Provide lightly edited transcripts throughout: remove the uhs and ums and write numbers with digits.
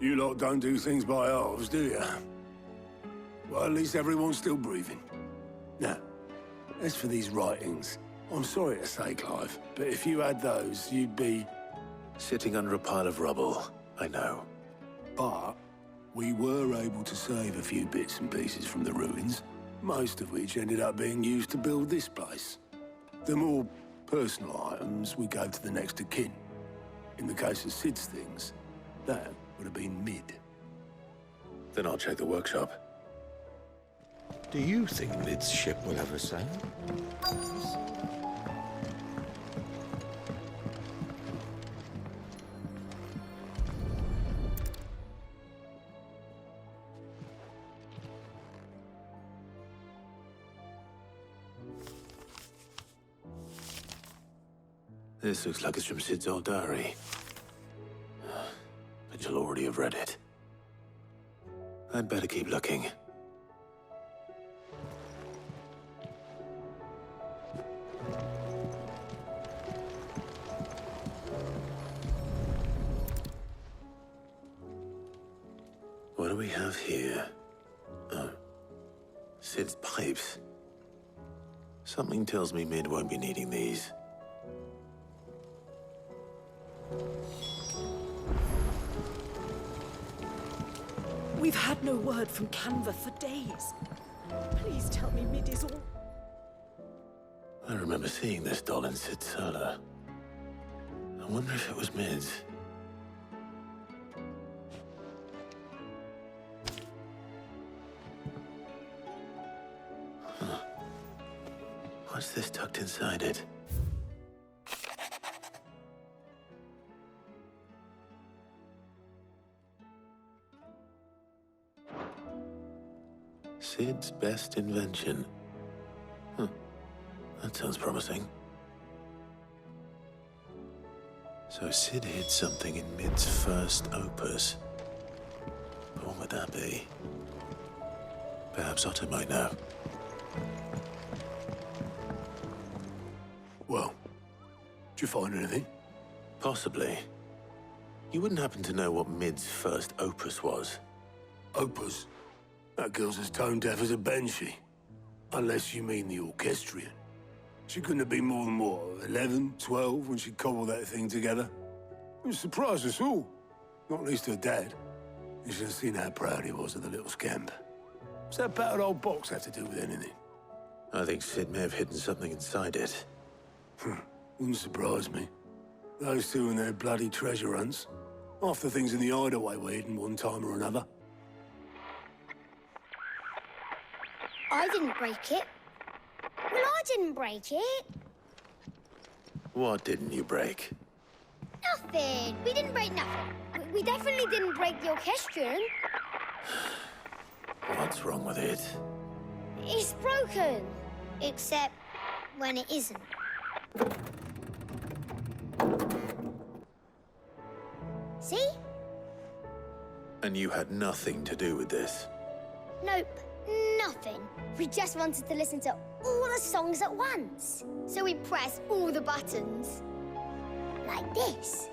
You lot don't do things by halves, do you? Well, at least everyone's still breathing. Now, as for these writings, I'm sorry to say, Clive, but if you had those, you'd be... Sitting under a pile of rubble, I know. But we were able to save a few bits and pieces from the ruins, most of which ended up being used to build this place. The more personal items we gave to the next of kin. In the case of Sid's things, that would have been mid. Then I'll check the workshop. Do you think Mid's ship will ever sail? This looks like it's from Sid's old diary. But you'll already have read it. I'd better keep looking. What do we have here? Oh. Sid's pipes. Something tells me Mid won't be needing these. We've had no word from Kanver for days. Please tell me Mid is all... I remember seeing this doll in Sid's cellar. I wonder if it was Mid's. Huh. What's this tucked inside it? Sid's best invention. Huh. That sounds promising. So Sid hid something in Mid's first opus. But what would that be? Perhaps Otto might know. Well, did you find anything? Possibly. You wouldn't happen to know what Mid's first opus was? Opus? That girl's as tone-deaf as a banshee. Unless you mean the orchestrion. She couldn't have been more than, what, 11, 12 when she cobbled that thing together? It surprised us all. Not least her dad. You should have seen how proud he was of the little scamp. What's that battered old box have to do with anything? I think Sid may have hidden something inside it. Wouldn't surprise me. Those two and their bloody treasure hunts. Half the things in the hideaway were hidden one time or another. I didn't break it. Well, I didn't break it. What didn't you break? Nothing. We didn't break nothing. We definitely didn't break the orchestrion. What's wrong with it? It's broken. Except when it isn't. See? And you had nothing to do with this? Nope. Nothing. We just wanted to listen to all the songs at once. So we pressed all the buttons. Like this.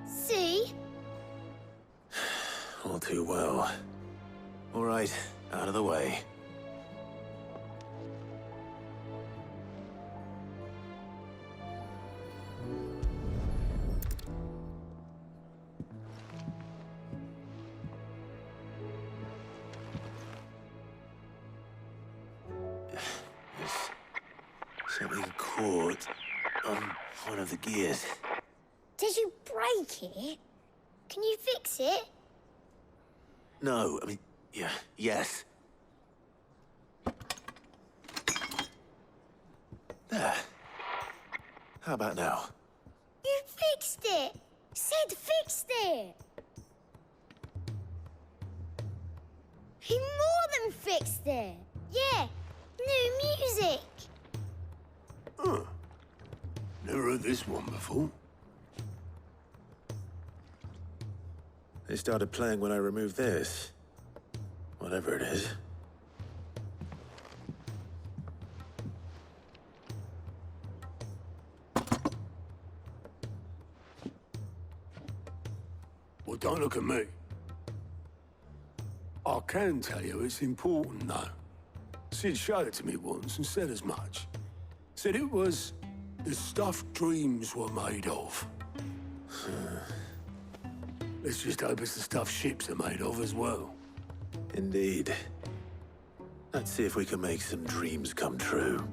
See? All too well. All right, out of the way. Something caught on one of the gears. Did you break it? Can you fix it? No, I mean, yeah, yes. There. How about now? You fixed it! Sid fixed it! He more than fixed it! Yeah, new music! Huh. Never heard this one before. They started playing when I removed this. What whatever it is. Well, don't look at me. I can tell you it's important, though. Sid showed it to me once and said as much. Said it was the stuff dreams were made of. Let's just hope it's the stuff ships are made of as well. Indeed. Let's see if we can make some dreams come true.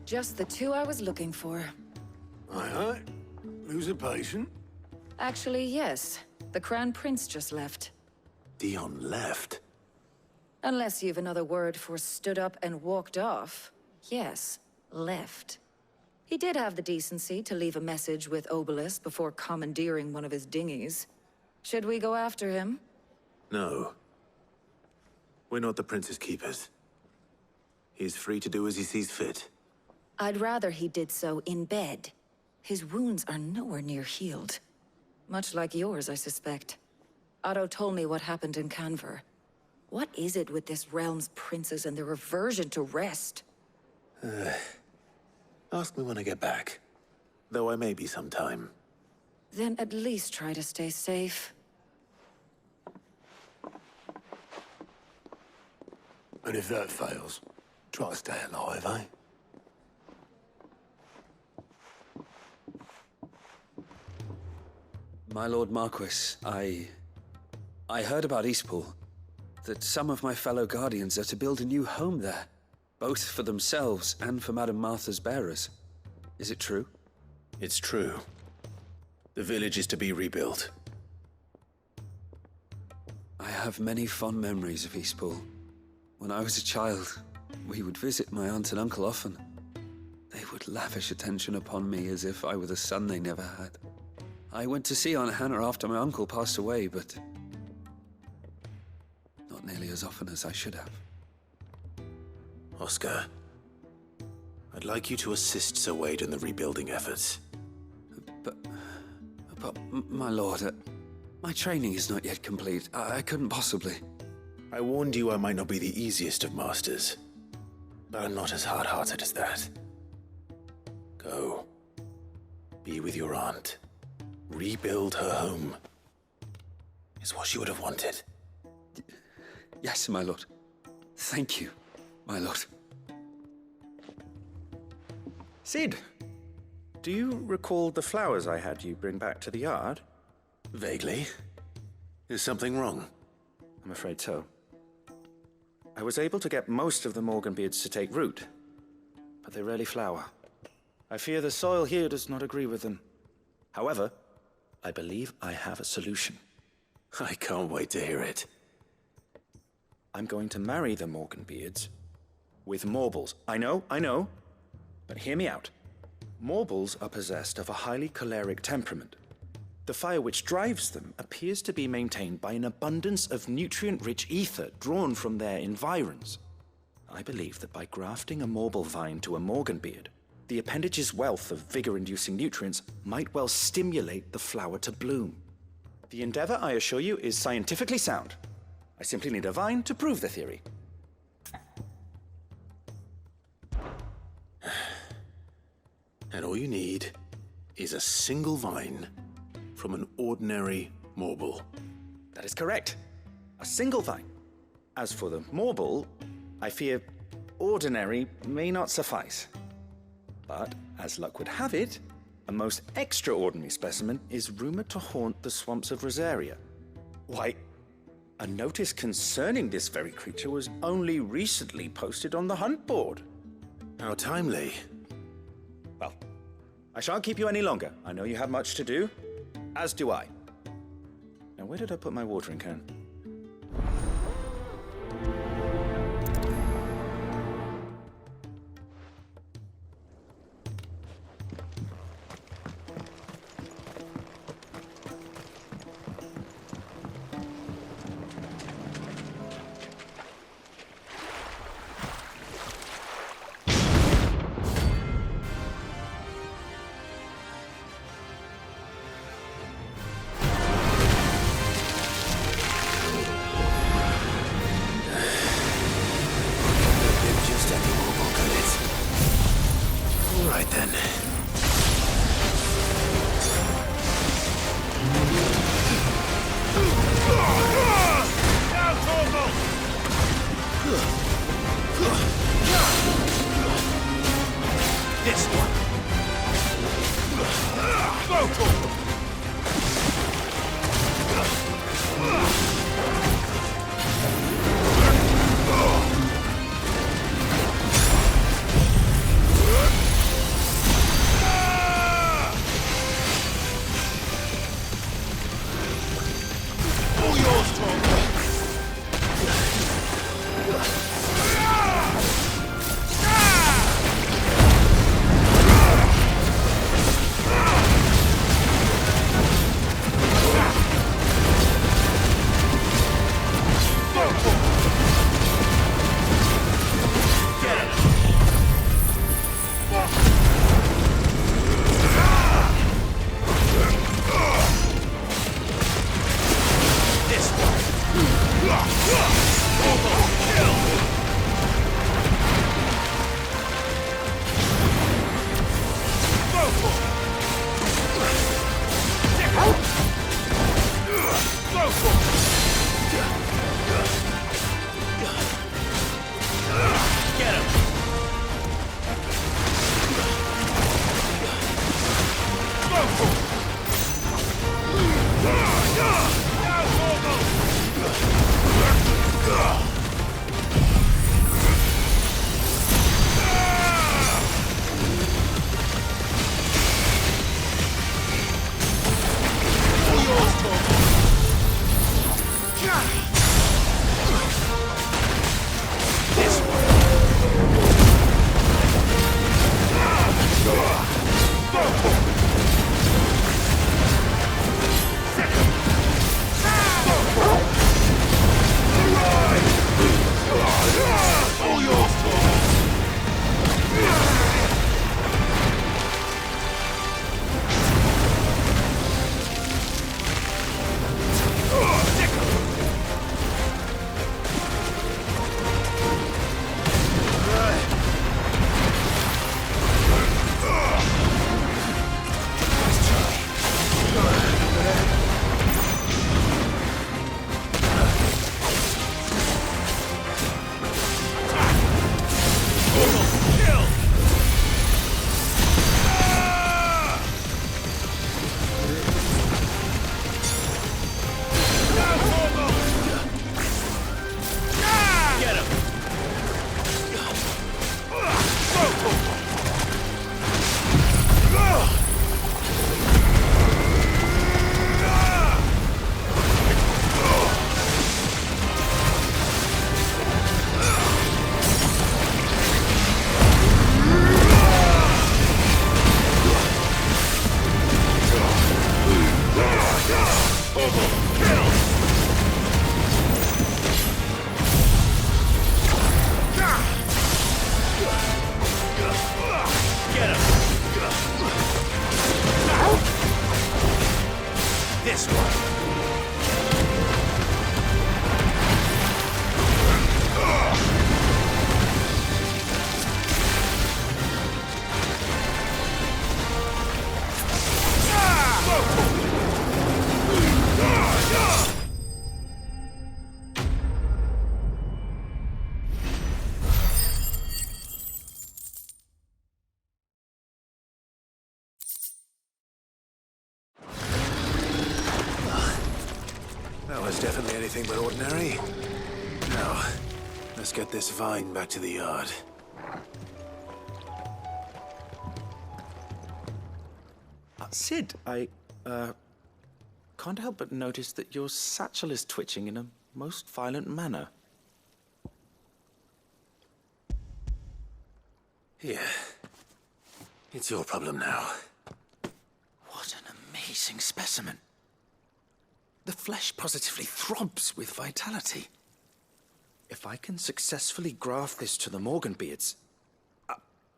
Just the two I was looking for. Aye. Lose a patient? Actually, yes. The Crown Prince just left. Dion left. Unless you've another word for stood up and walked off. Yes, left. He did have the decency to leave a message with Obelisk before commandeering one of his dinghies. Should we go after him? No. We're not the Prince's keepers. He's free to do as he sees fit. I'd rather he did so in bed. His wounds are nowhere near healed. Much like yours, I suspect. Otto told me what happened in Kanver. What is it with this realm's princes and their aversion to rest? Ask me when I get back. Though I may be sometime. Then at least try to stay safe. And if that fails, try to stay alive, eh? My Lord Marquis, I heard about Eastpool. That some of my fellow Guardians are to build a new home there. Both for themselves and for Madame Martha's bearers. Is it true? It's true. The village is to be rebuilt. I have many fond memories of Eastpool. When I was a child, we would visit my aunt and uncle often. They would lavish attention upon me as if I were the son they never had. I went to see Aunt Hannah after my uncle passed away, but not nearly as often as I should have. Oscar, I'd like you to assist Sir Wade in the rebuilding efforts. But my lord, my training is not yet complete. I couldn't possibly. I warned you I might not be the easiest of masters, but I'm not as hard-hearted as that. Go. Be with your aunt. Rebuild her home. Is what she would have wanted. Yes, my lord. Thank you, my lord. Sid, do you recall the flowers I had you bring back to the yard? Vaguely. Is something wrong? I'm afraid so. I was able to get most of the Morganbeards to take root, but they rarely flower. I fear the soil here does not agree with them. However, I believe I have a solution. I can't wait to hear it. I'm going to marry the Morganbeards with Morbles. I know, but hear me out. Morbles are possessed of a highly choleric temperament. The fire which drives them appears to be maintained by an abundance of nutrient-rich ether drawn from their environs. I believe that by grafting a Morble vine to a Morganbeard, the appendage's wealth of vigor-inducing nutrients might well stimulate the flower to bloom. The endeavor, I assure you, is scientifically sound. I simply need a vine to prove the theory. And all you need is a single vine from an ordinary Morble. That is correct. A single vine. As for the Morble, I fear ordinary may not suffice. But, as luck would have it, a most extraordinary specimen is rumored to haunt the swamps of Rosaria. Why, a notice concerning this very creature was only recently posted on the hunt board. How timely. Well, I shan't keep you any longer. I know you have much to do, as do I. Now, where did I put my watering can? This one! Vocal! All yours, Tom! Definitely anything but ordinary. Now, let's get this vine back to the yard. Sid, I can't help but notice that your satchel is twitching in a most violent manner. Here. It's your problem now. What an amazing specimen. The flesh positively throbs with vitality. If I can successfully graft this to the Morganbeards...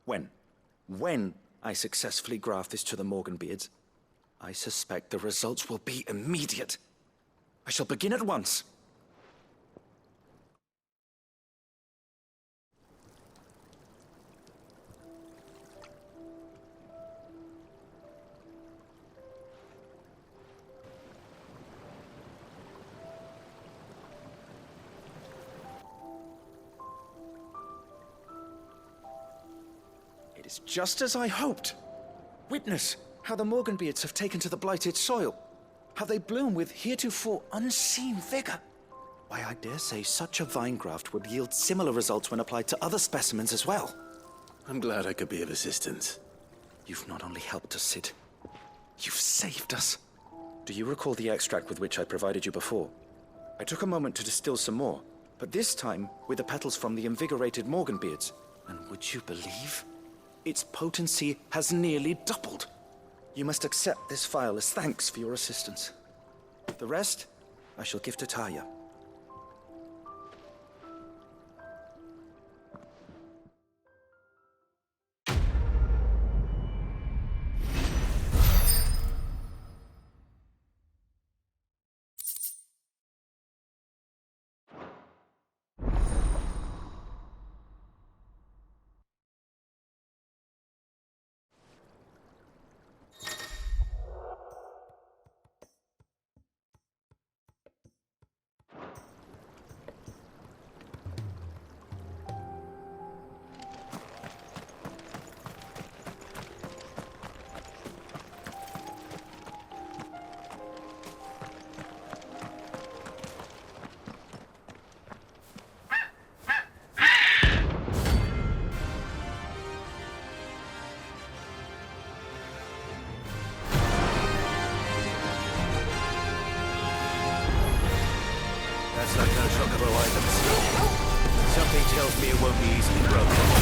When I successfully graft this to the Morganbeards, I suspect the results will be immediate. I shall begin at once. It is just as I hoped. Witness how the Morganbeards have taken to the blighted soil. How they bloom with heretofore unseen vigor. Why, I dare say such a vine graft would yield similar results when applied to other specimens as well. I'm glad I could be of assistance. You've not only helped us, Sid, you've saved us. Do you recall the extract with which I provided you before? I took a moment to distill some more, but this time with the petals from the invigorated Morganbeards. And would you believe? Its potency has nearly doubled. You must accept this vial as thanks for your assistance. The rest, I shall give to Taya. That's like no shockable items. Something tells me it won't be easily broken.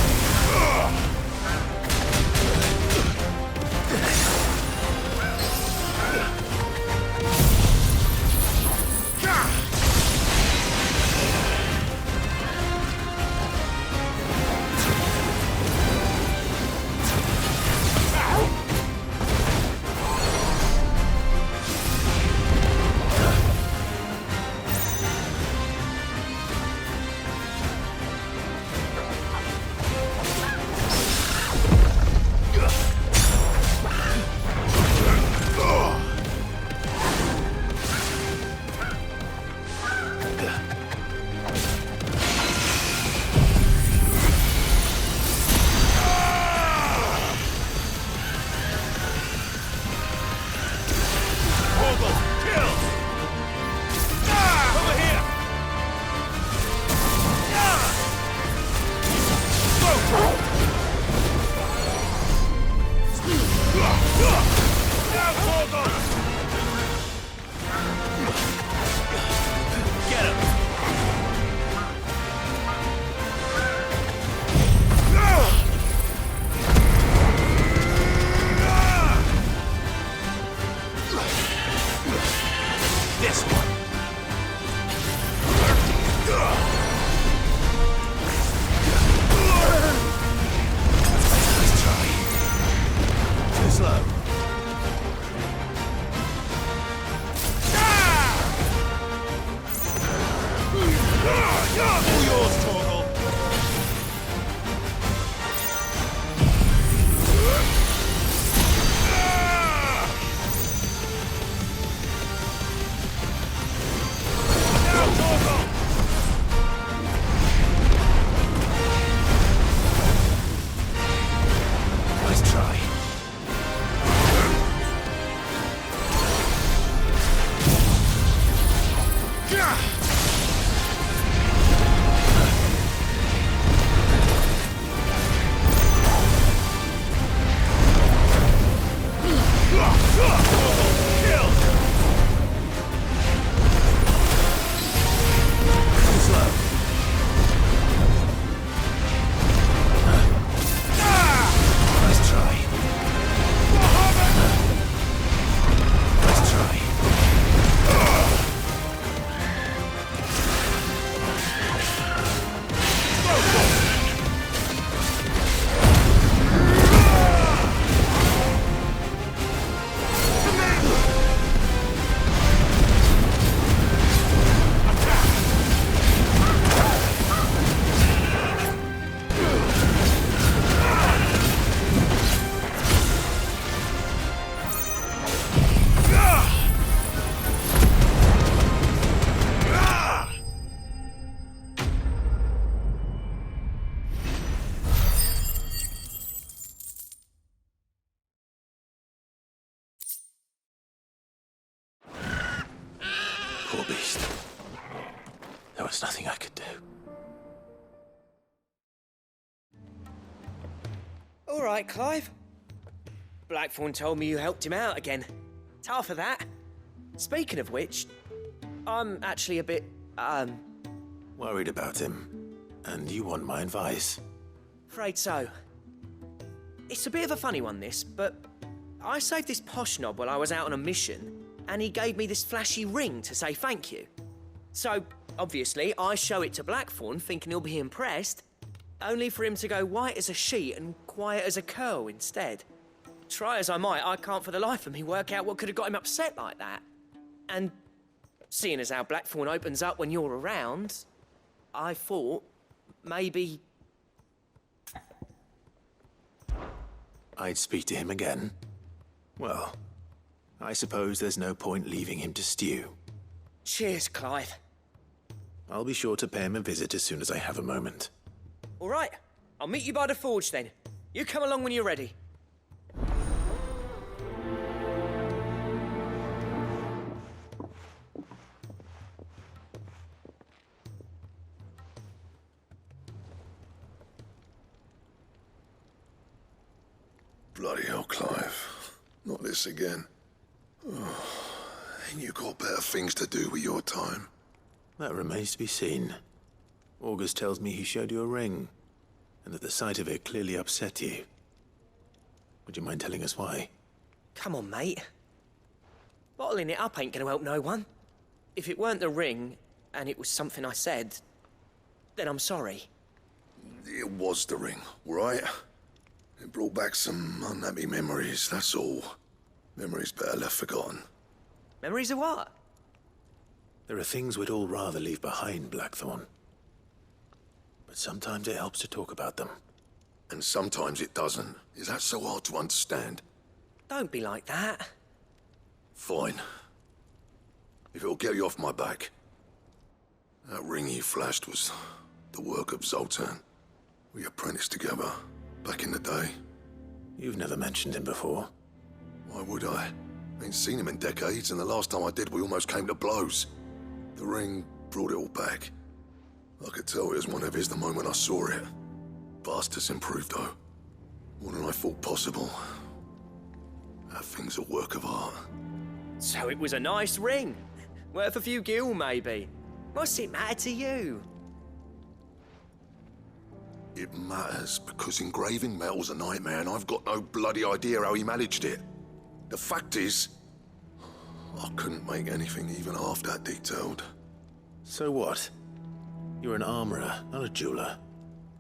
There was nothing I could do. All right, Clive. Blackthorn told me you helped him out again. Tough for that. Speaking of which, I'm actually a bit, Worried about him. And you want my advice? afraid so. It's a bit of a funny one, this, but I saved this posh knob while I was out on a mission, and he gave me this flashy ring to say thank you. So, obviously, I show it to Blackthorn, thinking he'll be impressed, only for him to go white as a sheet and quiet as a curl instead. Try as I might, I can't for the life of me work out what could have got him upset like that. And seeing as how Blackthorn opens up when you're around, I thought maybe... I'd speak to him again. Well, I suppose there's no point leaving him to stew. Cheers, Clive. I'll be sure to pay him a visit as soon as I have a moment. All right, I'll meet you by the forge then. You come along when you're ready. Bloody hell, Clive. Not this again. Oh, ain't you got better things to do with your time? That remains to be seen. August tells me he showed you a ring, and that the sight of it clearly upset you. Would you mind telling us why? Come on, mate. Bottling it up ain't gonna help no one. If it weren't the ring, and it was something I said, then I'm sorry. It was the ring, right? It brought back some unhappy memories, that's all. Memories better left forgotten. Memories of what? There are things we'd all rather leave behind, Blackthorn. But sometimes it helps to talk about them. And sometimes it doesn't. Is that so hard to understand? Don't be like that. Fine. If it'll get you off my back. That ring you flashed was the work of Zoltan. We apprenticed together, back in the day. You've never mentioned him before. Why would I? Ain't seen him in decades, and the last time I did, we almost came to blows. The ring brought it all back. I could tell it was one of his the moment I saw it. Vast has improved, though. More than I thought possible. That thing's a work of art. So it was a nice ring. Worth a few gil, maybe. What's it matter to you? It matters because engraving metal's a nightmare, and I've got no bloody idea how he managed it. The fact is, I couldn't make anything even half that detailed. So what? You're an armorer, not a jeweler.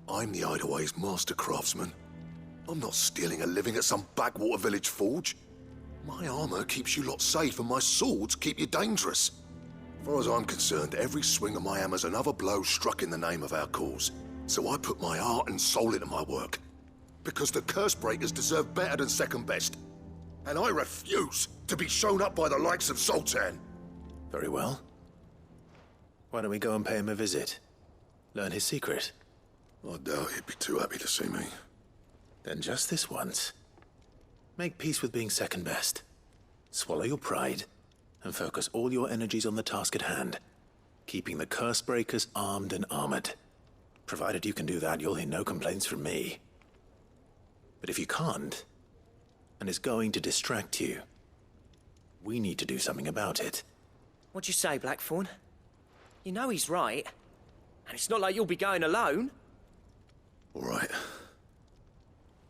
I'm the Idaway's master craftsman. I'm not stealing a living at some backwater village forge. My armor keeps you lot safe, and my swords keep you dangerous. As far as I'm concerned, every swing of my hammer's another blow struck in the name of our cause. So I put my heart and soul into my work. Because the curse breakers deserve better than second best. And I refuse to be shown up by the likes of Zoltan. Very well. Why don't we go and pay him a visit? Learn his secret. I doubt he'd be too happy to see me. Then just this once. Make peace with being second best. Swallow your pride, and focus all your energies on the task at hand. Keeping the curse breakers armed and armored. Provided you can do that, you'll hear no complaints from me. But if you can't, and it's going to distract you, we need to do something about it. What'd you say, Blackthorn? You know he's right. And it's not like you'll be going alone. All right.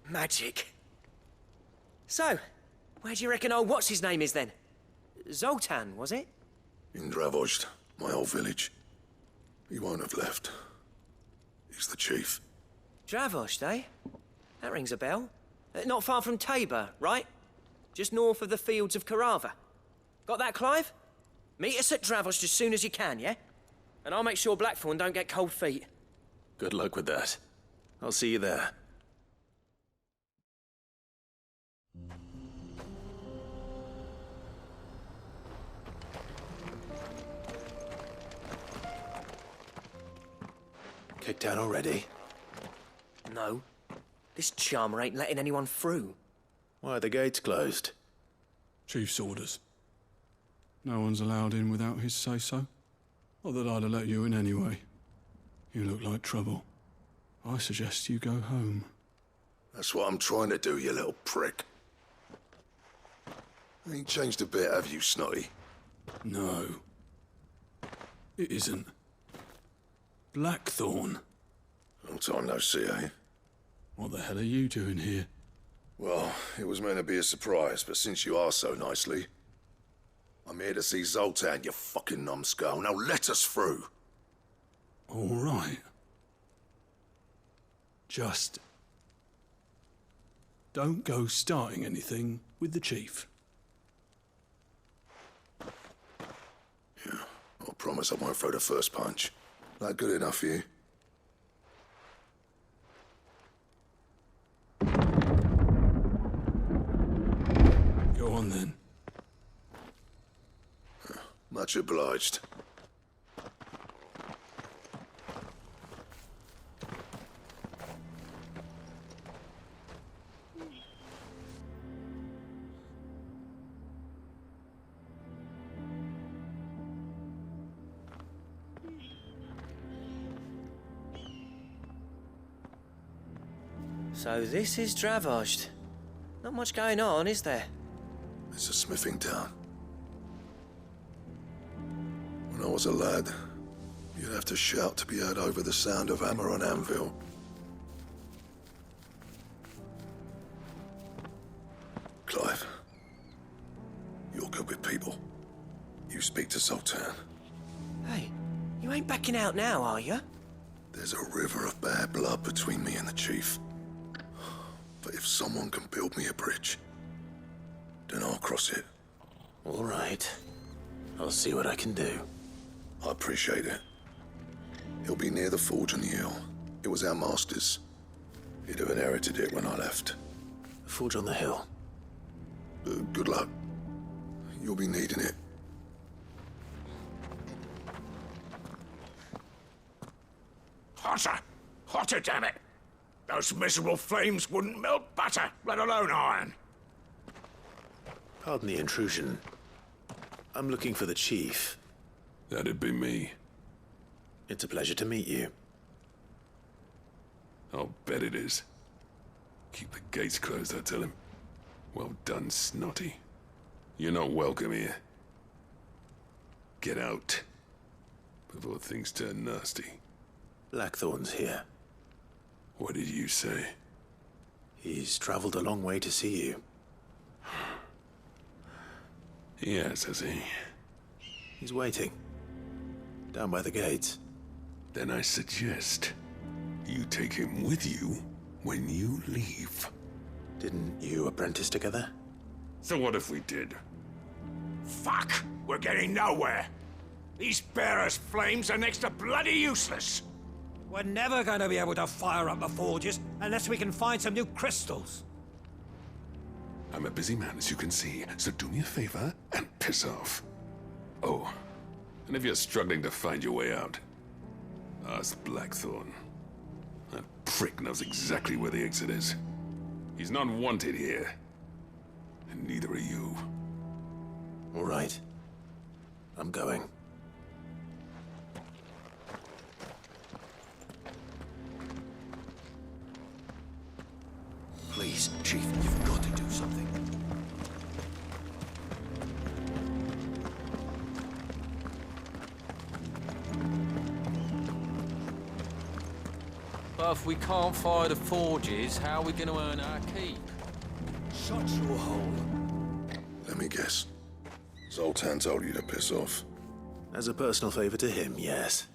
Magic. So, where do you reckon old what's-his-name is then? Zoltan, was it? In Dravozd, my old village. He won't have left. He's the chief. Dravozd, eh? That rings a bell. Not far from Tabor, right? Just north of the fields of Karava. Got that, Clive? Meet us at Dravozd as soon as you can, yeah? And I'll make sure Blackthorn don't get cold feet. Good luck with that. I'll see you there. Kicked out already? No. This charmer ain't letting anyone through. Why are the gates closed? Chief's orders. No one's allowed in without his say-so. Not that I'd have let you in anyway. You look like trouble. I suggest you go home. That's what I'm trying to do, you little prick. Ain't changed a bit, have you, Snotty? No. It isn't. Blackthorn. Long time no see, eh? What the hell are you doing here? Well, it was meant to be a surprise, but since you asked so nicely, I'm here to see Zoltan, you fucking numbskull. Now let us through. All right. Just don't go starting anything with the chief. Yeah, I promise I won't throw the first punch. That good enough for you? Go on then. Much obliged. So this is Dravozd. Not much going on, is there? It's a smithing town. When I was a lad, you'd have to shout to be heard over the sound of hammer on anvil. Clive, you're good with people. You speak to Zoltan. Hey, you ain't backing out now, are you? There's a river of bad blood between me and the chief. But if someone can build me a bridge, then I'll cross it. All right. I'll see what I can do. I appreciate it. He'll be near the forge on the hill. It was our master's. He'd have inherited it when I left. The forge on the hill. Good luck. You'll be needing it. Hotter! Hotter, damn it! Those miserable flames wouldn't melt butter, let alone iron. Pardon the intrusion. I'm looking for the chief. That'd be me. It's a pleasure to meet you. I'll bet it is. Keep the gates closed, I tell him. Well done, Snotty. You're not welcome here. Get out. Before things turn nasty. Blackthorn's here. What did you say? He's traveled a long way to see you. Yes, has he? He's waiting. Down by the gates. Then I suggest you take him with you when you leave. Didn't you apprentice together? So what if we did? Fuck! We're getting nowhere! These bearers' flames are next to bloody useless! We're never going to be able to fire up the forges unless we can find some new crystals. I'm a busy man, as you can see, so do me a favor and piss off. Oh, and if you're struggling to find your way out, ask Blackthorn. That prick knows exactly where the exit is. He's not wanted here. And neither are you. All right. I'm going. Please, Chief, you've got to do something. But if we can't fire the forges, how are we going to earn our keep? Shut your hole. Let me guess. Zoltan told you to piss off. As a personal favor to him, yes.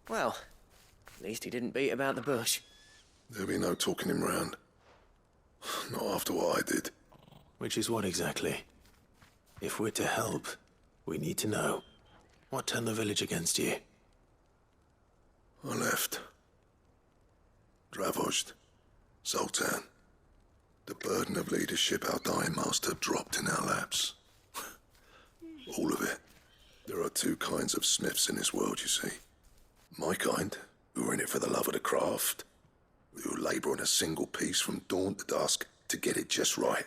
Well, at least he didn't beat about the bush. There'll be no talking him round. Not after what I did. Which is what exactly? If we're to help, we need to know. What turned the village against you? I left. Dravozd. Zoltan. The burden of leadership our dying master dropped in our laps. All of it. There are two kinds of smiths in this world, you see. My kind, who are in it for the love of the craft, who labour on a single piece from dawn to dusk to get it just right.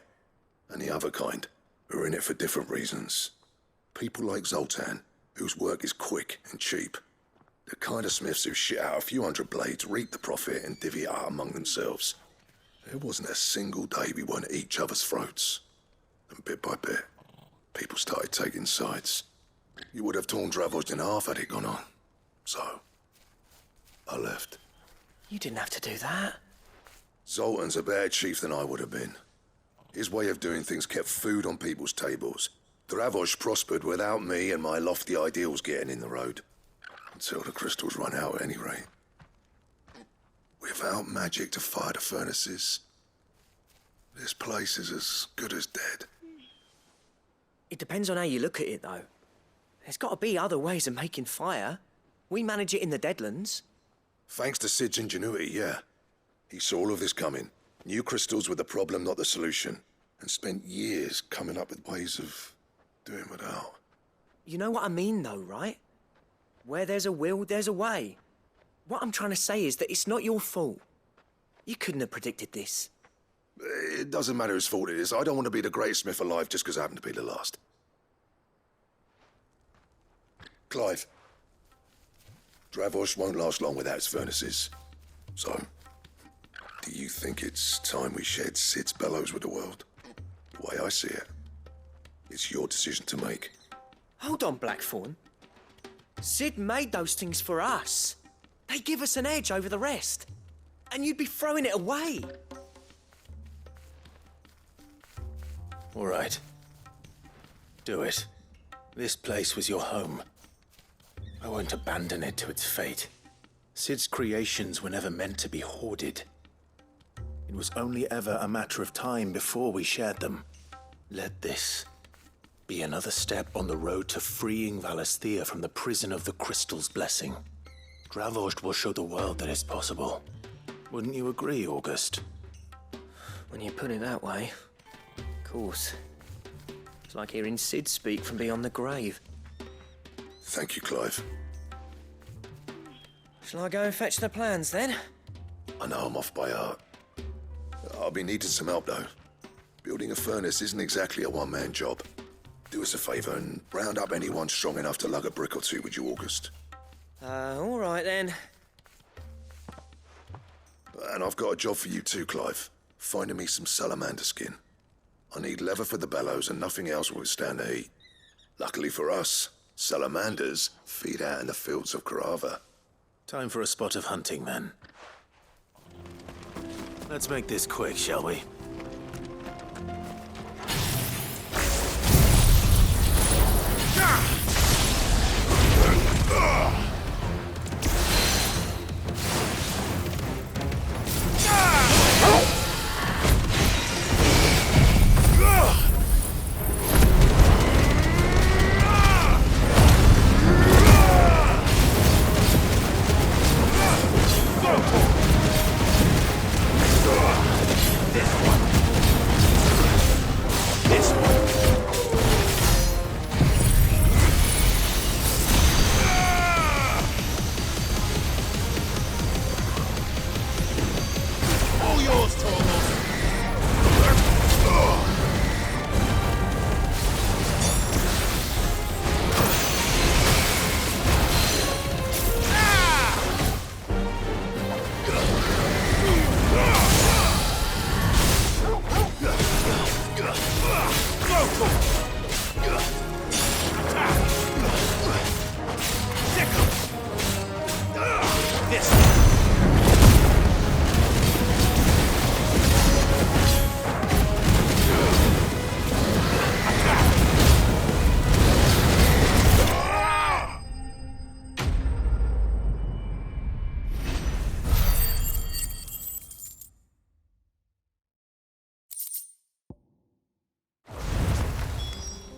and the other kind, who are in it for different reasons. People like Zoltan, whose work is quick and cheap. The kind of smiths who shit out a few hundred blades, reap the profit, and divvy it out among themselves. There wasn't a single day we weren't at each other's throats. And bit by bit, people started taking sides. You would have torn Dravos in half had it gone on. So, I left. You didn't have to do that. Zoltan's a better chief than I would have been. His way of doing things kept food on people's tables. Dravos prospered without me and my lofty ideals getting in the road. Until the crystals run out at any rate. Without magic to fire the furnaces, this place is as good as dead. It depends on how you look at it, though. There's got to be other ways of making fire. We manage it in the Deadlands. Thanks to Sid's ingenuity, yeah. He saw all of this coming. Knew crystals were the problem, not the solution. And spent years coming up with ways of doing without. You know what I mean, though, right? Where there's a will, there's a way. What I'm trying to say is that it's not your fault. You couldn't have predicted this. It doesn't matter whose fault it is. I don't want to be the greatest smith alive just because I happen to be the last. Clive. Dravos won't last long without its furnaces. So, do you think it's time we shared Sid's bellows with the world? The way I see it, it's your decision to make. Hold on, Blackthorn. Sid made those things for us. They give us an edge over the rest. And you'd be throwing it away. All right. Do it. This place was your home. I won't abandon it to its fate. Sid's creations were never meant to be hoarded. It was only ever a matter of time before we shared them. Let this be another step on the road to freeing Valisthea from the prison of the Crystal's blessing. Dravos will show the world that it's possible. Wouldn't you agree, August? When you put it that way, of course. It's like hearing Sid speak from beyond the grave. Thank you, Clive. Shall I go and fetch the plans, then? I know I'm off by heart. I'll be needing some help, though. Building a furnace isn't exactly a one-man job. Do us a favour and round up anyone strong enough to lug a brick or two with you, August. All right, then. And I've got a job for you too, Clive. Finding me some salamander skin. I need leather for the bellows and nothing else will withstand the heat. Luckily for us, salamanders feed out in the fields of Karava. Time for a spot of hunting, then. Let's make this quick, shall we?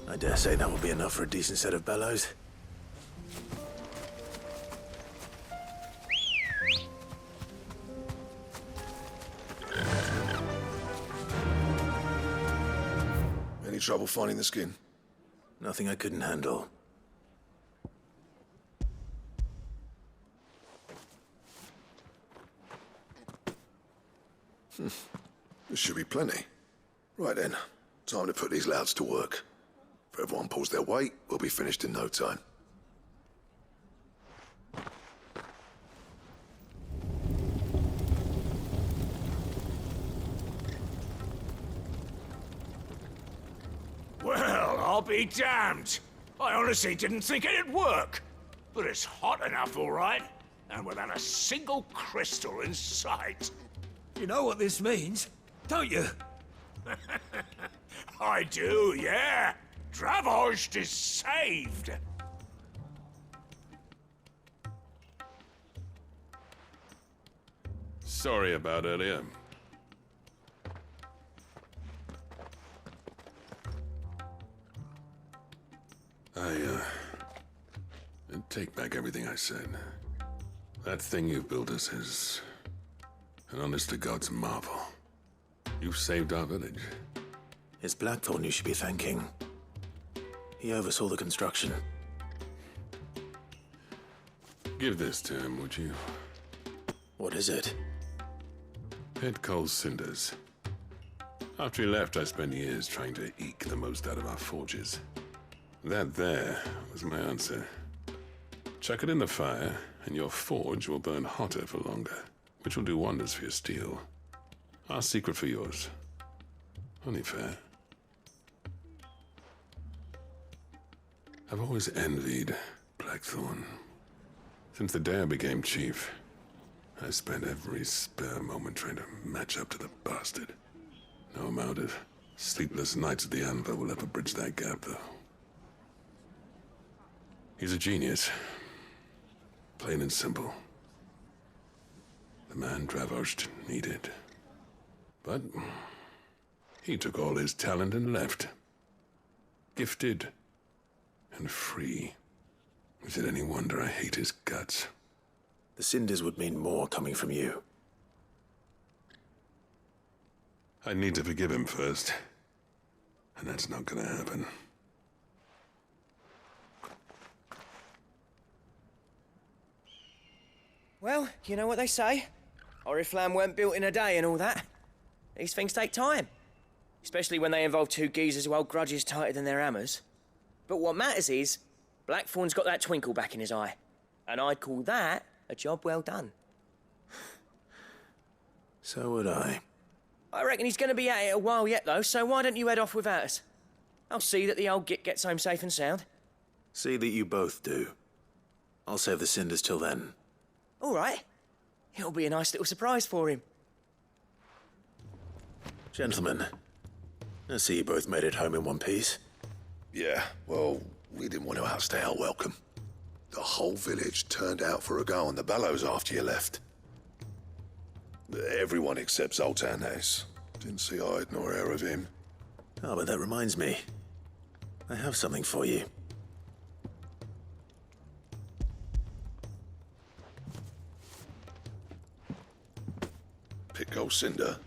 I dare say that will be enough for a decent set of bellows. Any trouble finding the skin? Nothing I couldn't handle. There should be plenty. Right then, Time to put these louds to work. If everyone pulls their weight, we'll be finished in no time. Well, I'll be damned. I honestly didn't think it'd work. But it's hot enough, all right. And without a single crystal in sight. You know what this means, don't you? I do, yeah. Dravost is saved. Sorry about earlier. I take back everything I said. That thing you built us is an honest-to-God's marvel. You saved our village. It's Blackthorn you should be thanking. He oversaw the construction. Give this to him, would you? What is it? Pit coal cinders. After he left, I spent years trying to eke the most out of our forges. That there was my answer. Chuck it in the fire, and your forge will burn hotter for longer, which will do wonders for your steel. Our secret for yours. Only fair. I've always envied Blackthorn. Since the day I became chief, I spent every spare moment trying to match up to the bastard. No amount of sleepless nights at the Anvil will ever bridge that gap, though. He's a genius. Plain and simple. The man Dravost needed. But he took all his talent and left. Gifted and free. Is it any wonder I hate his guts? The cinders would mean more coming from you. I need to forgive him first. And that's not gonna happen. Well, you know what they say. Oriflamme weren't built in a day and all that. These things take time. Especially when they involve two geezers who hold grudges tighter than their hammers. But what matters is, Blackthorn's got that twinkle back in his eye. And I'd call that a job well done. So would I. I reckon he's going to be at it a while yet, though, so why don't you head off without us? I'll see that the old git gets home safe and sound. See that you both do. I'll save the cinders till then. All right. It'll be a nice little surprise for him. Gentlemen, I see you both made it home in one piece. Yeah, well, we didn't want to outstay our welcome. The whole village turned out for a go on the bellows after you left. Everyone except Zoltan, that is. Didn't see hide nor hair of him. Oh, but that reminds me. I have something for you. Pick old cinder.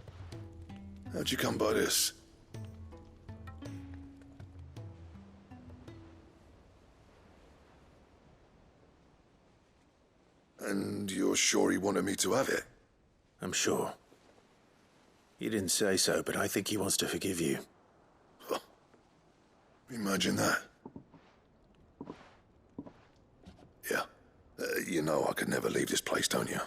How'd you come by this? And you're sure he wanted me to have it? I'm sure. He didn't say so, but I think he wants to forgive you. Huh. Imagine that. Yeah. You know I could never leave this place, don't you?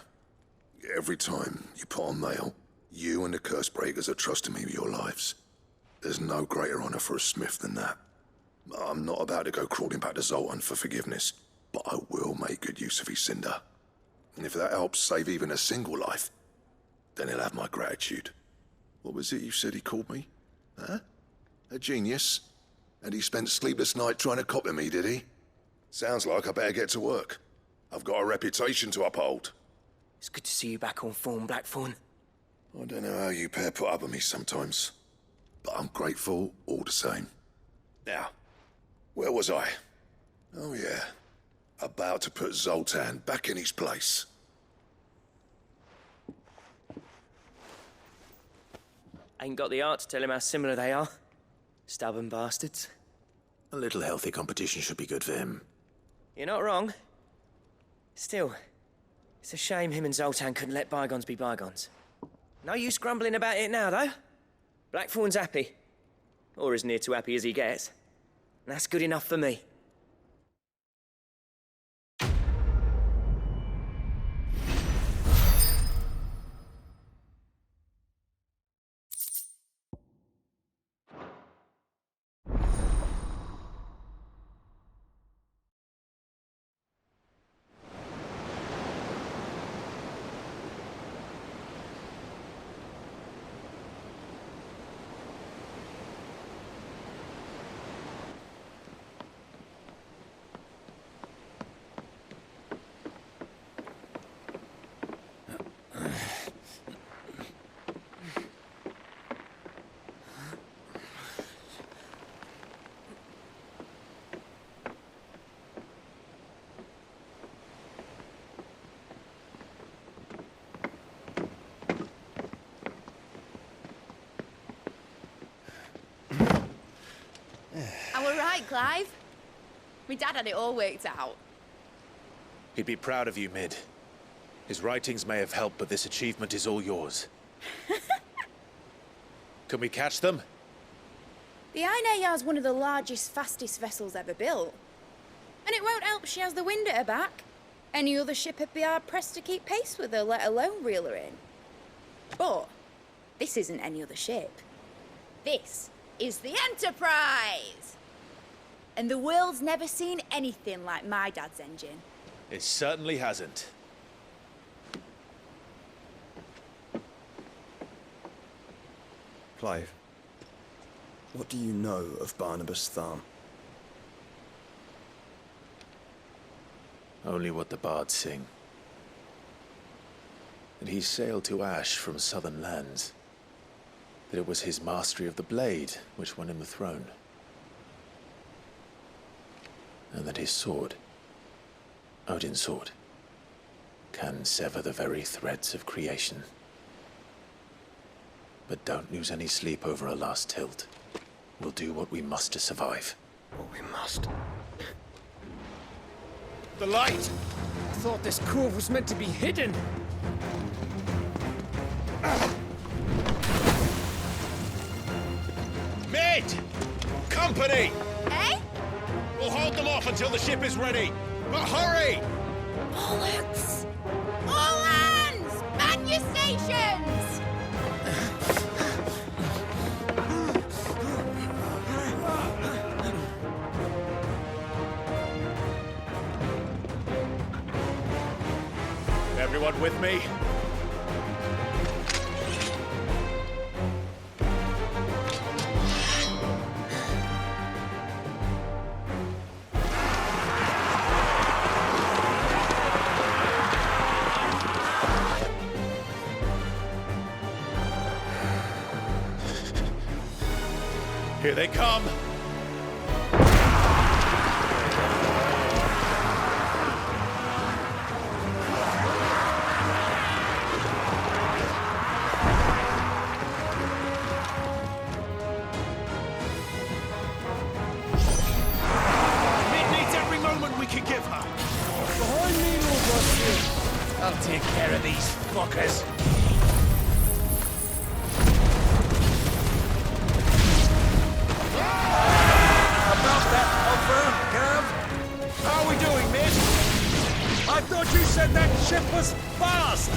Every time you put on mail, you and the curse breakers are trusting me with your lives. There's no greater honor for a smith than that. I'm not about to go crawling back to Zoltan for forgiveness, but I will make good use of his cinder. And if that helps save even a single life, then he'll have my gratitude. What was it you said he called me? Huh? A genius? And he spent sleepless night trying to copy me, did he? Sounds like I better get to work. I've got a reputation to uphold. It's good to see you back on form, Blackthorn. I don't know how you pair put up with me sometimes, but I'm grateful all the same. Now, where was I? Oh yeah, about to put Zoltan back in his place. Ain't got the art to tell him how similar they are. Stubborn bastards. A little healthy competition should be good for him. You're not wrong. Still, it's a shame him and Zoltan couldn't let bygones be bygones. No use grumbling about it now, though. Blackthorn's happy. or as near to happy as he gets. And that's good enough for me. Right, Clive? My dad had it all worked out. He'd be proud of you, Mid. His writings may have helped, but this achievement is all yours. Can we catch them? The Einherjar is one of the largest, fastest vessels ever built. And it won't help she has the wind at her back. Any other ship would be hard-pressed to keep pace with her, let alone reel her in. But this isn't any other ship. This is the Enterprise! And the world's never seen anything like my dad's engine. It certainly hasn't. Clive, what do you know of Barnabas Tharm? Only what the bards sing. That he sailed to Ash from southern lands. That it was his mastery of the blade which won him the throne. And that his sword, Odin's sword, can sever the very threads of creation. But don't lose any sleep over a last tilt. We'll do what we must to survive. What we must. The light! I thought this cove was meant to be hidden. Mid! Company! Eh? We'll hold them off until the ship is ready. But hurry! Bollocks! All hands! Man your stations! Everyone with me? Here they come! Mid needs every moment we can give her. Behind me, Lord Rusty. I'll take care of these fuckers. How are we doing, Mid? I thought you said that ship was fast!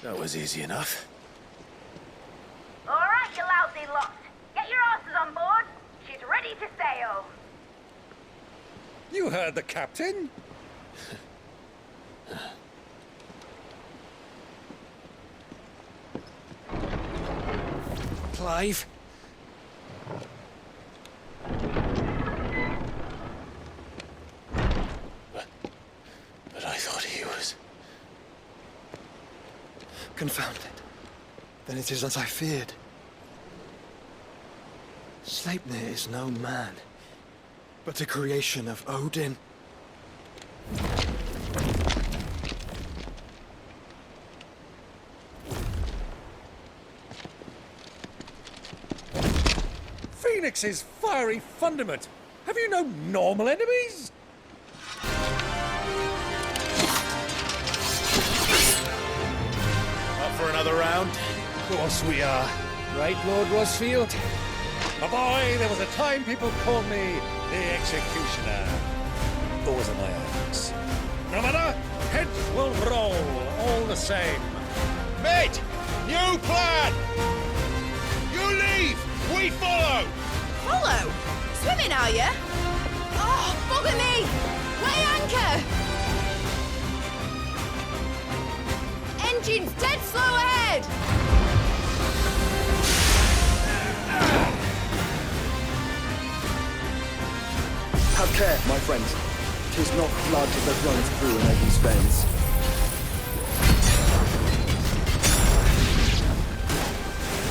That was easy enough. All right, you lousy lot. Get your asses on board. She's ready to sail. You heard the captain. Clive? But I thought he was... Confound it. Then it is as I feared. Sleipnir is no man, but a creation of Odin. Phoenix's fiery fundament. Have you no normal enemies? Up for another round? Of course we are. Right, Lord Rosfield? My boy, there was a time people called me the Executioner. Those are my hands. No matter, heads will roll all the same. Mate! New plan! You leave! We follow! Follow? Swimming, are you? Oh, bugger me! Weigh anchor! Engine's dead slow ahead! Have care, my friends. 'Tis not blood that runs through an Odin's veins.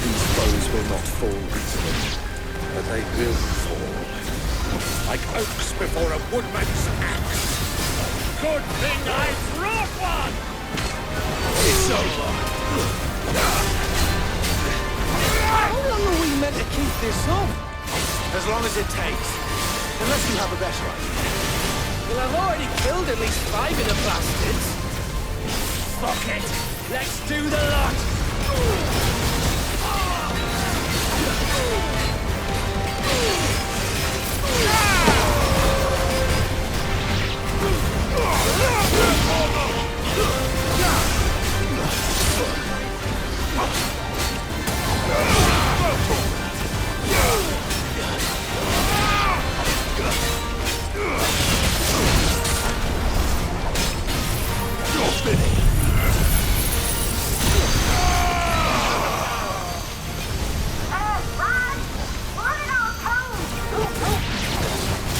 These foes will not fall easily. But they will fall. Like oaks before a woodman's axe. Good thing I brought one! It's over. How long are we meant to keep this up? As long as it takes. Unless you have a better idea. Well, I've already killed at least 5 of the bastards. Fuck it! Let's do the lot!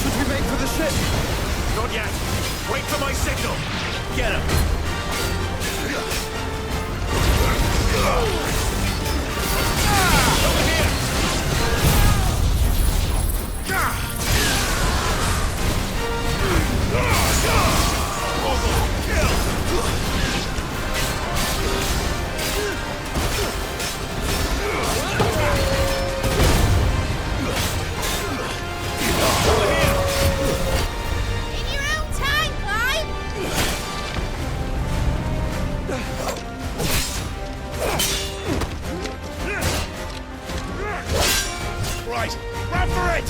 Should we make for the ship? Not yet. Wait for my signal. Get him. Over here. In your own time, Clive! Right, run for it!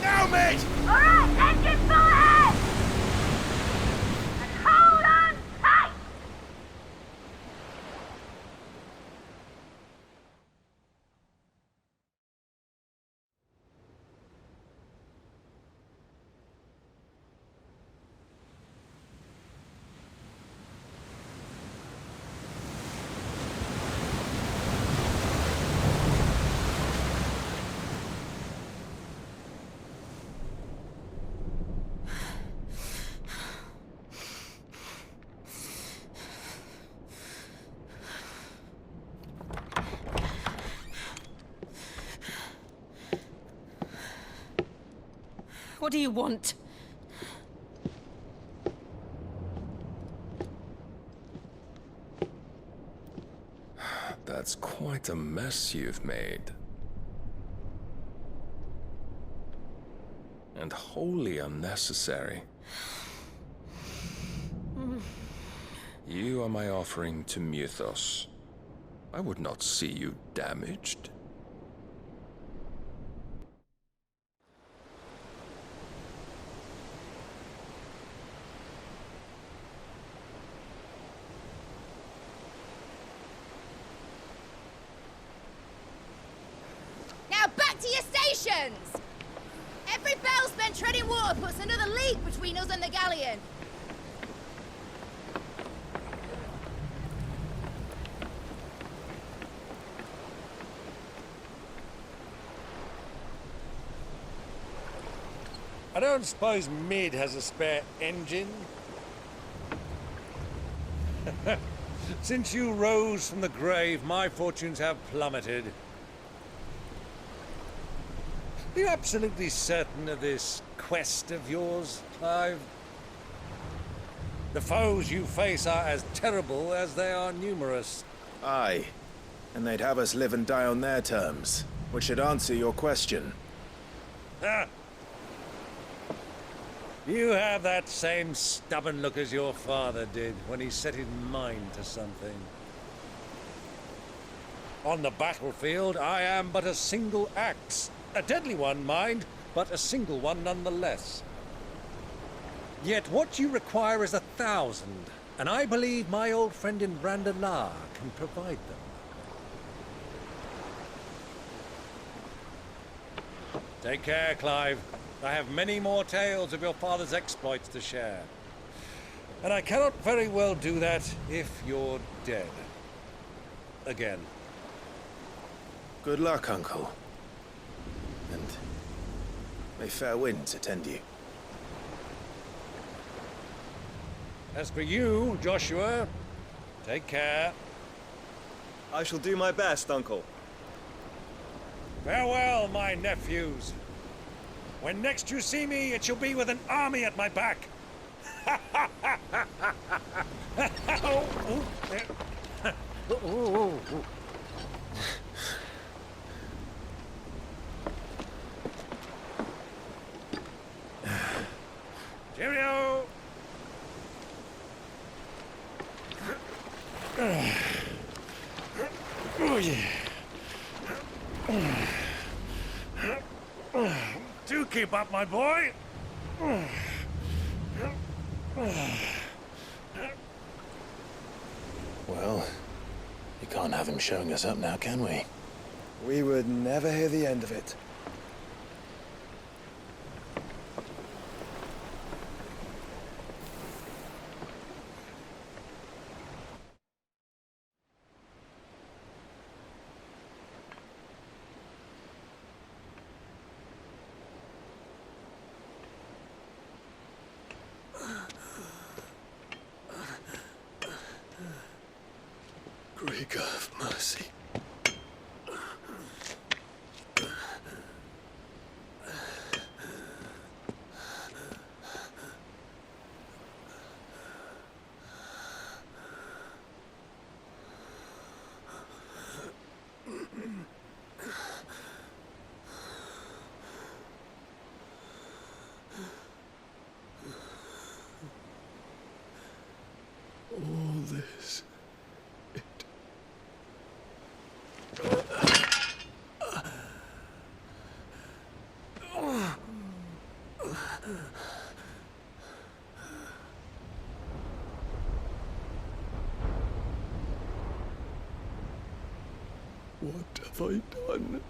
Now, mate! All right, engine full ahead! And hold on tight! What do you want? That's quite a mess you've made. And wholly unnecessary. You are my offering to Mythos. I would not see you damaged. Now back to your stations! Every bellsman treading water puts another league between us and the galleon. I don't suppose Mid has a spare engine? Since you rose from the grave, my fortunes have plummeted. Are you absolutely certain of this quest of yours, Clive? The foes you face are as terrible as they are numerous. Aye. And they'd have us live and die on their terms, which should answer your question. Ah! You have that same stubborn look as your father did when he set his mind to something. On the battlefield, I am but a single axe. A deadly one, mind, but a single one nonetheless. Yet what you require is 1,000, and I believe my old friend in Brandalar can provide them. Take care, Clive. I have many more tales of your father's exploits to share. And I cannot very well do that if you're dead. Again. Good luck, Uncle. And may fair winds attend you. As for you, Joshua, take care. I shall do my best, Uncle. Farewell, my nephews. When next you see me, it shall be with an army at my back. Cheerio! Oh, yeah. Do keep up, my boy! Well, we can't have him showing us up now, can we? We would never hear the end of it. Greek have mercy. All this. What have I done?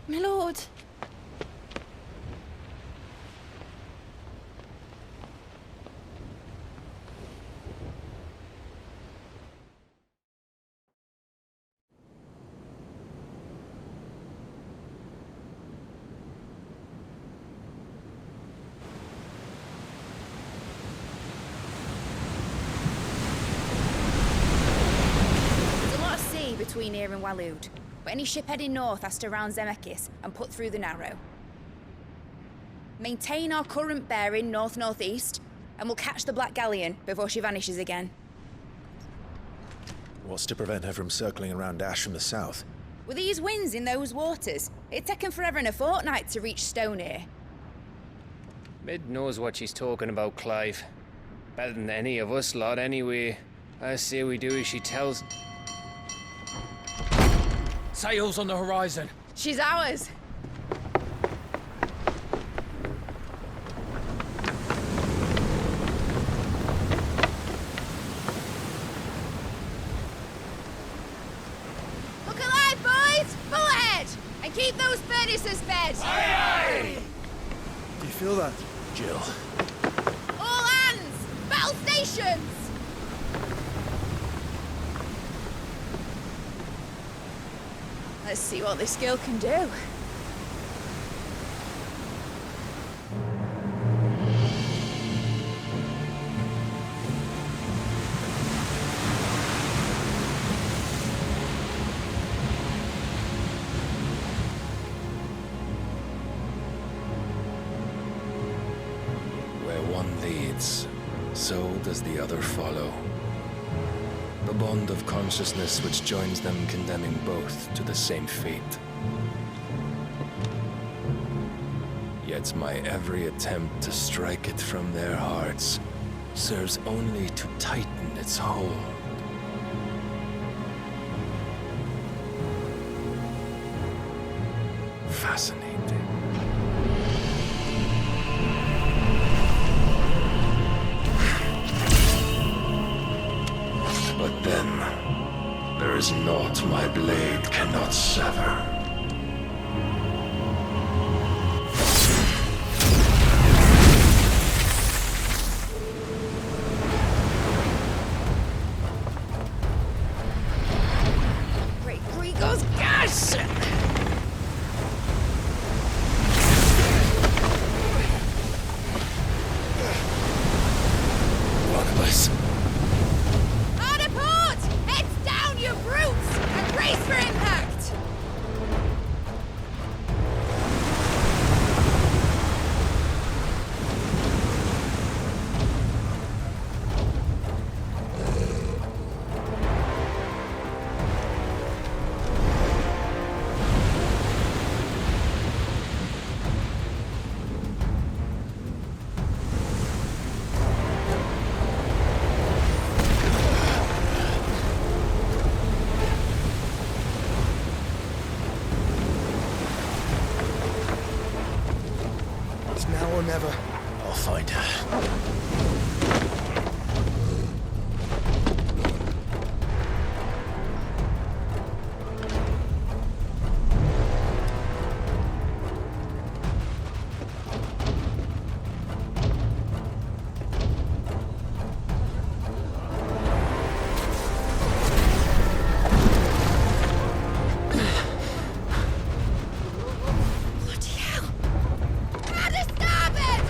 My lord. between here and Waloed. But any ship heading north has to round Zemeckis and put through the Narrow. Maintain our current bearing north-northeast, and we'll catch the Black Galleon before she vanishes again. What's to prevent her from circling around Ash from the south? With these winds in those waters, it'd take 'em forever and a fortnight to reach Stonehere. Mid knows what she's talking about, Clive. Better than any of us lot, anyway. I say we do as she tells. Sails on the horizon. She's ours. Look alive, boys! Full ahead! And keep those furnaces fed! Aye, aye! Do you feel that? Jill. All hands! Battle stations! Let's see what this girl can do. Where one leads, so does the other follow. The bond of consciousness which joins them condemning both to the same fate. Yet my every attempt to strike it from their hearts serves only to tighten its hold. Fascinating. But then, there is naught my blade cannot sever. Great Grigor's gas! Barnabas. Hard a port! Heads down, you brutes! And brace for impact! It's now or never. I'll find her. Bloody hell! Hard a starboard!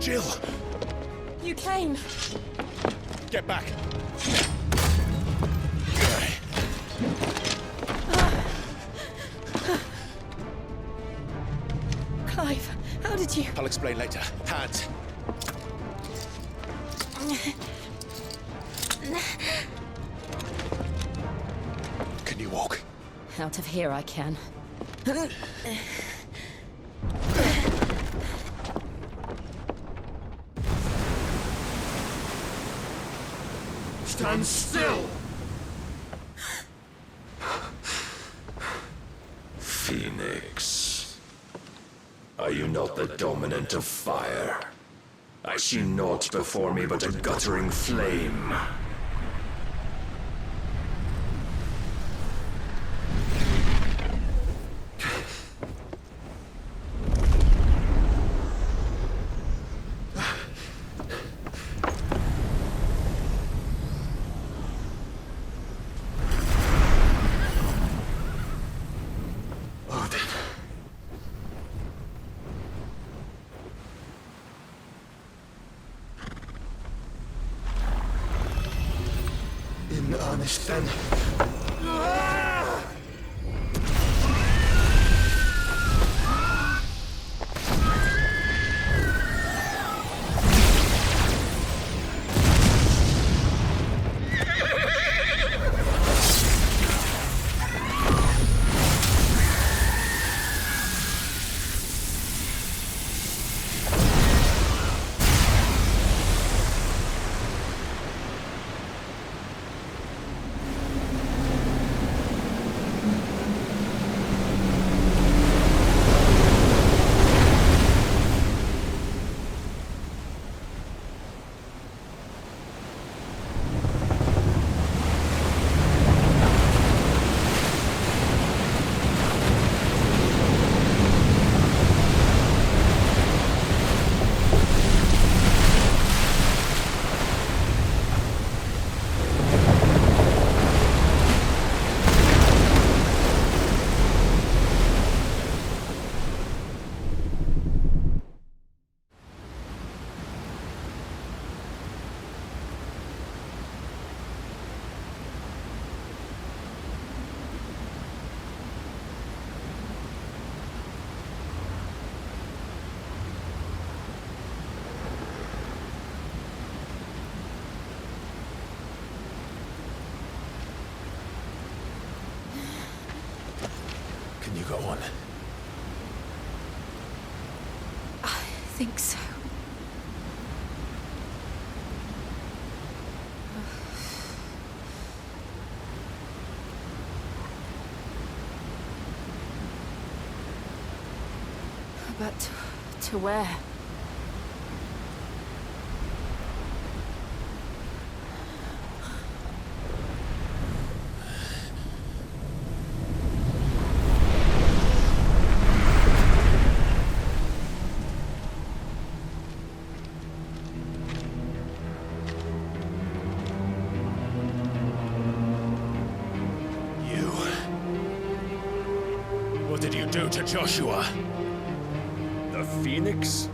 Jill! You came. Get back. Clive, how did you... I'll explain later. Hands. Can you walk? Out of here I can. Stand still! Phoenix. Are you not the dominant of fire? I see naught before me but a guttering flame. In earnest, then. Can you go on? I think so. But to where? What did you do to Joshua? The Phoenix?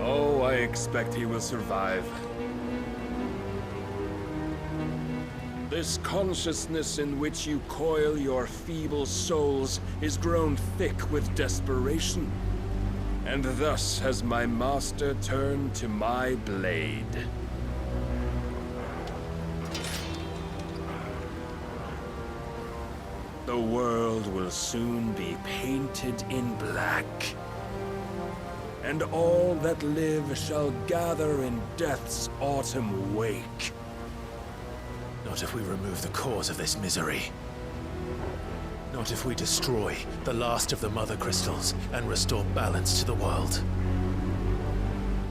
Oh, I expect he will survive. This consciousness in which you coil your feeble souls is grown thick with desperation. And thus has my master turned to my blade. The world will soon be painted in black. And all that live shall gather in death's autumn wake. Not if we remove the cause of this misery. Not if we destroy the last of the Mother Crystals and restore balance to the world.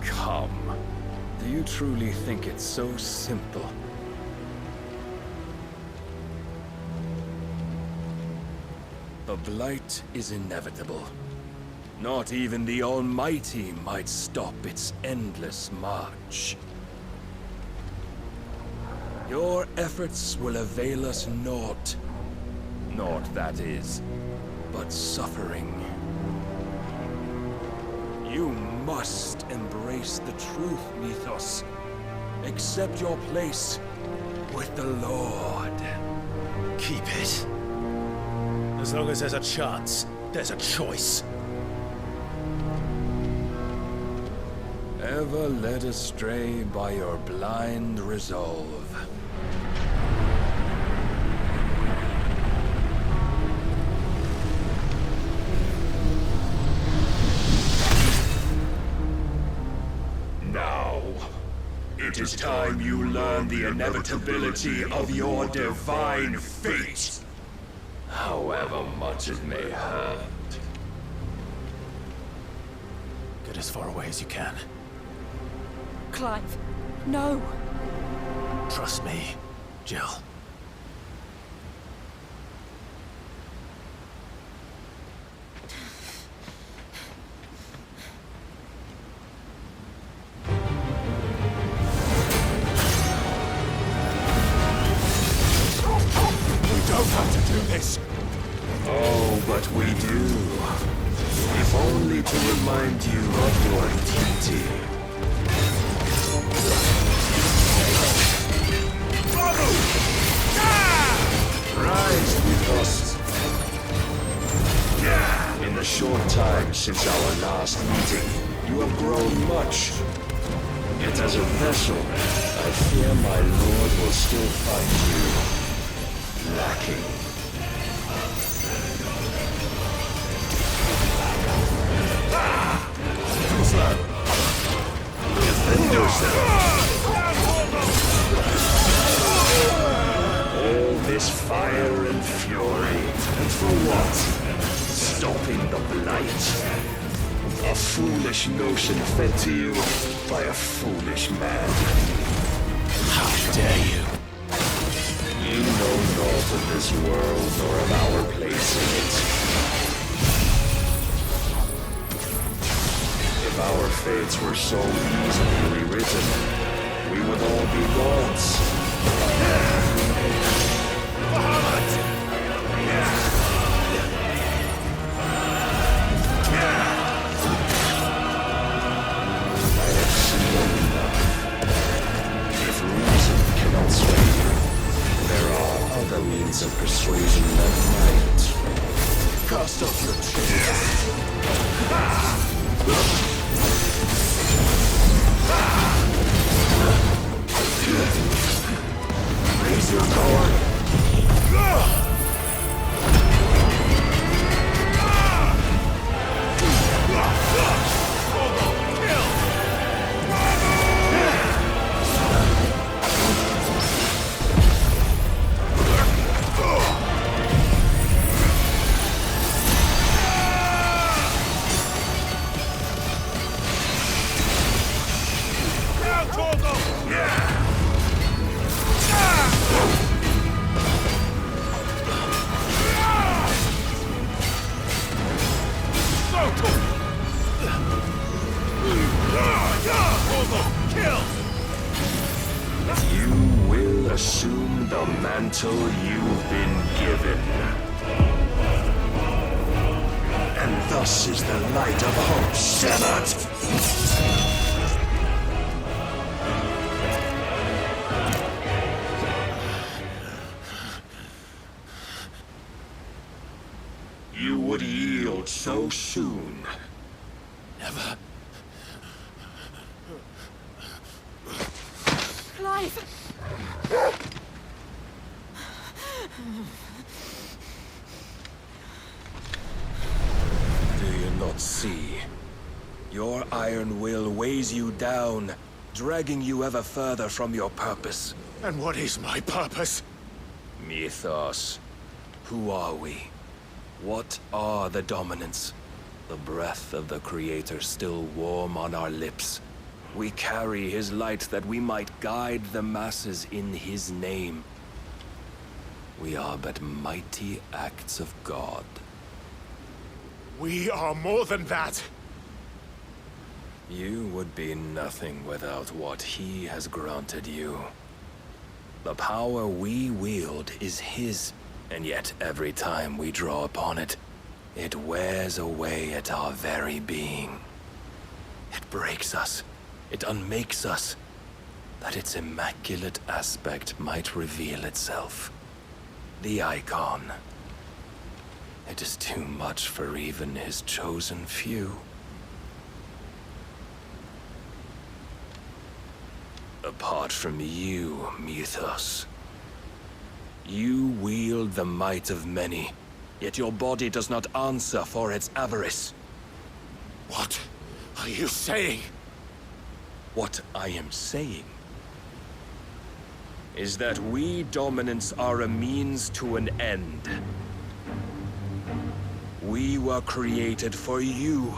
Come. Do you truly think it's so simple? The Blight is inevitable. Not even the Almighty might stop its endless march. Your efforts will avail us naught. Naught, that is, but suffering. You must embrace the truth, Mythos. Accept your place with the Lord. Keep it. As long as there's a chance, there's a choice. Ever led astray by your blind resolve. Now, it It is time you learn the inevitability of your divine fate. However much it may hurt. Get as far away as you can. Clive, no. Trust me, Jill. Oh, but we do. If only to remind you of your duty. Rise with us. In the short time since our last meeting, you have grown much. Yet as a vessel, I fear my lord will still find you lacking. Defend yourself! All this fire and fury, and for what? Stopping the blight? A foolish notion fed to you by a foolish man. How dare you? You know naught of this world nor of our place in it. If our fates were so easily rewritten, we would all be gods. I have seen enough. If reason cannot sway you, there are other means of persuasion that might. Cast off your chains. Raise your guard. You will assume the mantle you've been given. And thus is the light of hope severed. You would yield so soon. Never. Clive! Do you not see? Your iron will weighs you down, dragging you ever further from your purpose. And what is my purpose? Mythos. Who are we? What are the dominants? The breath of the Creator still warm on our lips. We carry his light that we might guide the masses in his name. We are but mighty acts of God. We are more than that. You would be nothing without what he has granted you. The power we wield is his, and yet every time we draw upon it, it wears away at our very being. It breaks us. It unmakes us, that its immaculate aspect might reveal itself. The icon. It is too much for even his chosen few. Apart from you, Mythos, you wield the might of many, yet your body does not answer for its avarice. What are you saying? What I am saying is that we dominants are a means to an end. We were created for you,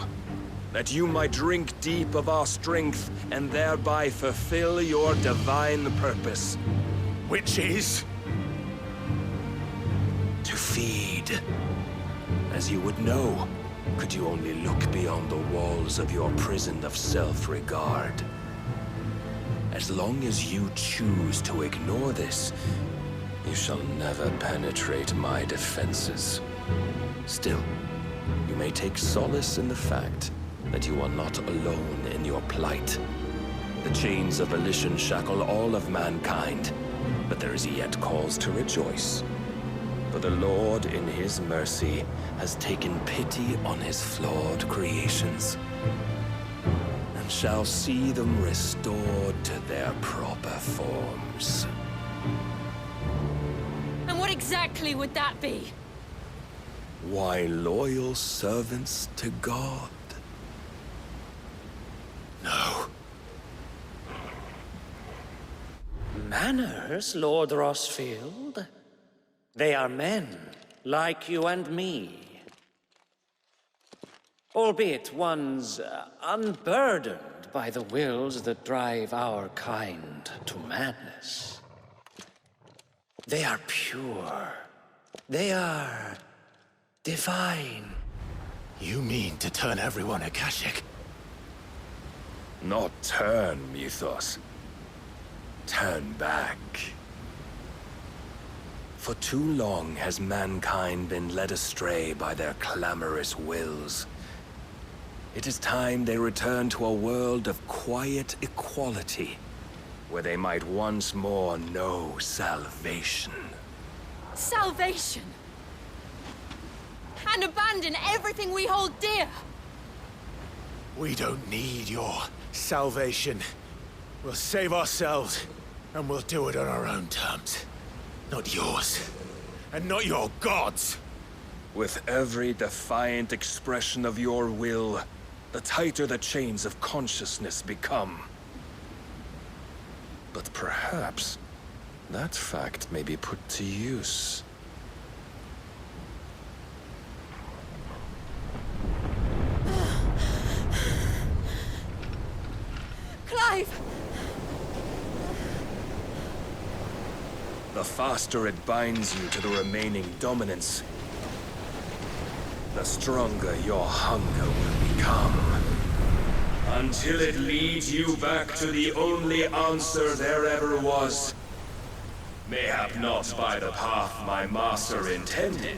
that you might drink deep of our strength and thereby fulfill your divine purpose. Which is? To feed. As you would know, could you only look beyond the walls of your prison of self-regard. As long as you choose to ignore this, you shall never penetrate my defenses. Still, you may take solace in the fact that you are not alone in your plight. The chains of volition shackle all of mankind, but there is yet cause to rejoice. For the Lord, in his mercy, has taken pity on his flawed creations, and shall see them restored to their proper forms. And what exactly would that be? Why, loyal servants to God. No. Manners, Lord Rosfield? They are men, like you and me. Albeit ones unburdened by the wills that drive our kind to madness. They are pure. They are divine. You mean to turn everyone Akashic? Not turn, Mythos. Turn back. For too long has mankind been led astray by their clamorous wills. It is time they return to a world of quiet equality, where they might once more know salvation. Salvation? And abandon everything we hold dear? We don't need your salvation. We'll save ourselves, and we'll do it on our own terms. Not yours. And not your gods. With every defiant expression of your will, the tighter the chains of consciousness become. But perhaps that fact may be put to use. Clive! The faster it binds you to the remaining dominance, the stronger your hunger will become. Until it leads you back to the only answer there ever was. Mayhap not by the path my master intended,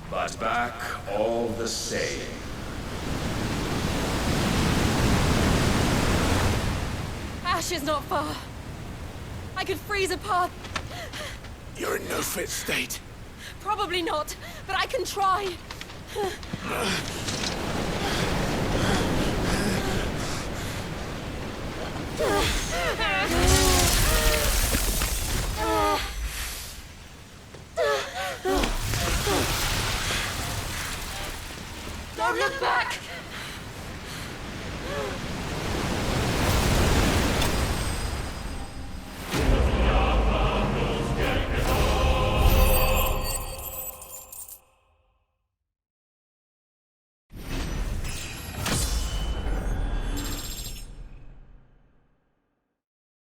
but back all the same. Ash is not far. I could freeze a path. You're in no fit state. Probably not, but I can try. Don't look back!